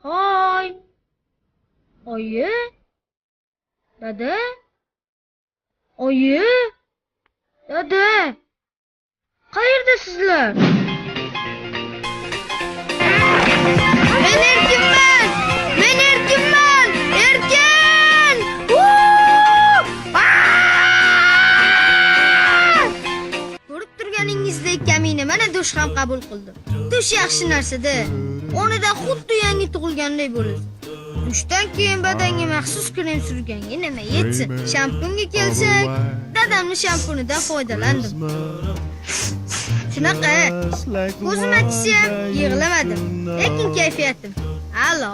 Hoy! Oyi? Dada? Oyi? Dada? Qayerda sizlar? Men erkinman! Men erkinman! Erkin! Ko'rib turganingizdek kamina mana dush ham qabul qildim. Dush yaxshi narsa-da. O'rnida xuddi yangi tug'ilganday bo'lasiz. Dushdan keyin badanga maxsus krem surganga nima yetsin? Shampunga kelsak, dadamning shampunidan foydalandim. Shunaqa. Ko'zim achisa ham yig'lamadim, lekin kayfiyatim a'lo.